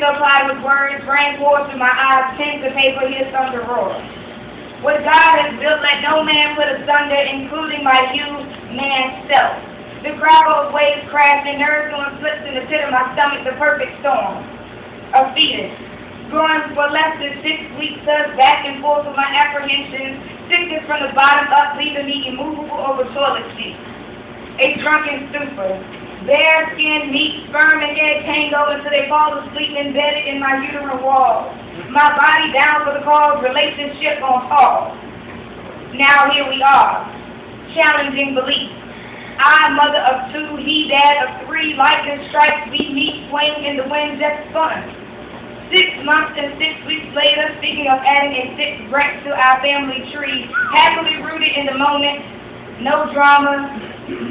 to apply with words, rain pours through my eyes, pen to paper, hear thunder roar. What God has built, let no man put asunder, including my human self. The gravel of waves crashing, nerves on slips in the pit of my stomach, the perfect storm. A fetus, growing for less than 6 weeks, us back and forth with my apprehensions, sickness from the bottom up, leaving me immovable over toilet seats. A drunken stupor. Bare skin, meat, sperm, and egg tango until they fall asleep embedded in my uterine walls. My body down for the cause, relationship on pause. Now here we are, challenging belief. I, mother of 2, he, dad of 3, lightning strikes, we meet, swing in the wind, just fun. 6 months and 6 weeks later, speaking of adding a 6th branch to our family tree, happily rooted in the moment, no drama,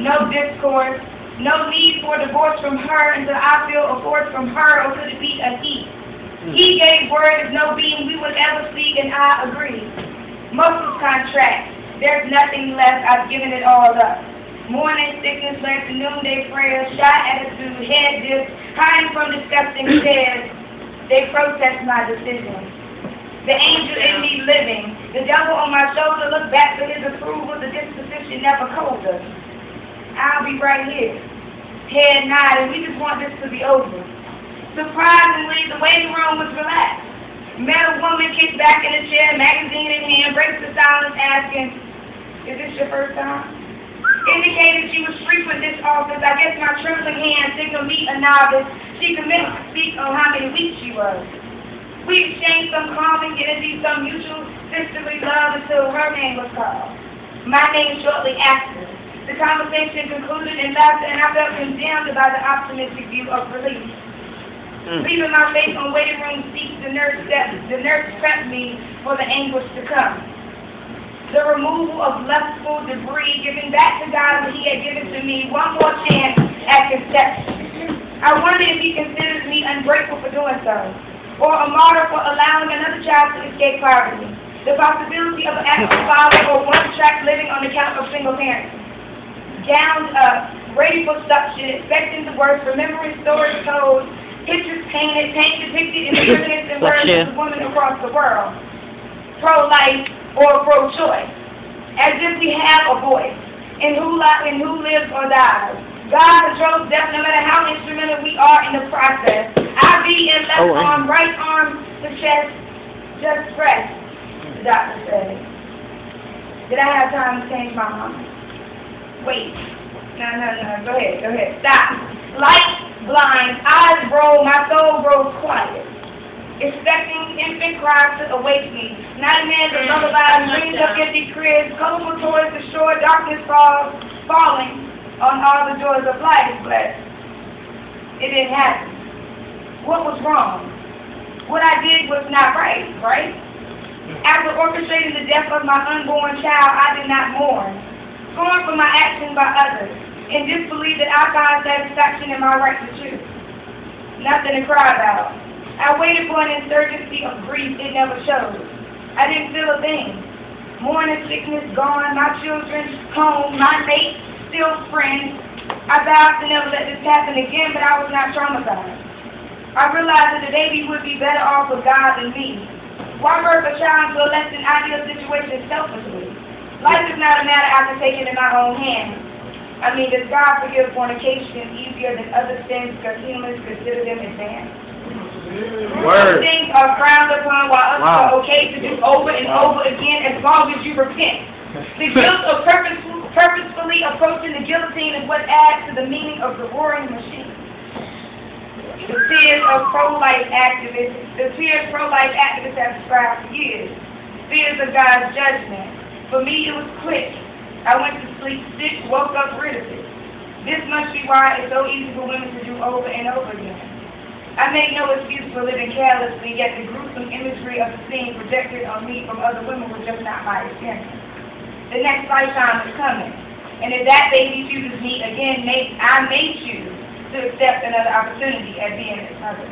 no discourse, no need for divorce from her until I feel a force from her, or could it be a he? He gave word of no being we would ever see, and I agree. Muscles contract, there's nothing left, I've given it all up. Morning sickness led to noonday prayer, shy attitude, head dip, hiding from disgusting stares. They protest my decision. The angel in me living, the devil on my shoulder looked back for his approval, the disposition never colder. I'll be right here, head nodding, we just want this to be over. Surprisingly, the waiting room was relaxed. Met a woman kicked back in the chair, magazine in hand, breaks the silence asking, is this your first time? Indicated she was frequent this office. I guess my trembling hand signaled me a novice. She committed to speak on how many weeks she was. We exchanged some calming energy, some mutual sisterly love until her name was called. My name shortly after. The conversation concluded in laughter, and I felt condemned by the optimistic view of relief. Leaving my face on waiting room seats, the nurse prepped me for the anguish to come. The removal of lustful debris, giving back to God what He had given to me, one more chance at conception. I wondered if He considers me ungrateful for doing so, or a martyr for allowing another child to escape poverty. The possibility of an active father or one-track living on account of single parents. Gowned up, ready for suction, expecting the worst, remembering stories told, pictures painted, pain depicted in the brilliance and words of women across the world. Pro-life or pro-choice, as if we have a voice in who lives or dies. God controls death no matter how instrumental we are in the process. I be in left arm, right arm to chest, just fresh, the doctor said. Did I have time to change my mind? Wait. No. Go ahead. Stop. Light blind, eyes roll, my soul grows quiet. Expecting infant cries to awake me. Nightmares and lullabies, dreams of empty cribs, colorful toys destroyed, darkness falling on all the joys of life, but it didn't happen. What was wrong? What I did was not right? After orchestrating the death of my unborn child, I did not mourn. Scorned for my actions by others, and disbelief that I find satisfaction in my right to choose. Nothing to cry about. I waited for an insurgency of grief, it never showed. I didn't feel a thing. Mourning sickness gone, my children home, my mate still friends. I vowed to never let this happen again, but I was not traumatized. I realized that the baby would be better off with God than me. Why birth a child into a less than ideal situation selfishly? Life is not a matter I can take it in my own hands. I mean, does God forgive fornication easier than other sins because humans consider them advanced? Things are frowned upon while others are okay to do over and over again as long as you repent. The guilt of purposefully approaching the guillotine is what adds to the meaning of the roaring machine. The fears pro-life activists have described for years. Fears of God's judgment. For me, it was quick. I went to sleep sick, woke up rid of it. This must be why it's so easy for women to do over and over again. I make no excuse for living carelessly, yet the gruesome imagery of the scene projected on me from other women was just not my experience. The next lifetime is coming, and if that baby chooses me again, I may choose to accept another opportunity at being its mother.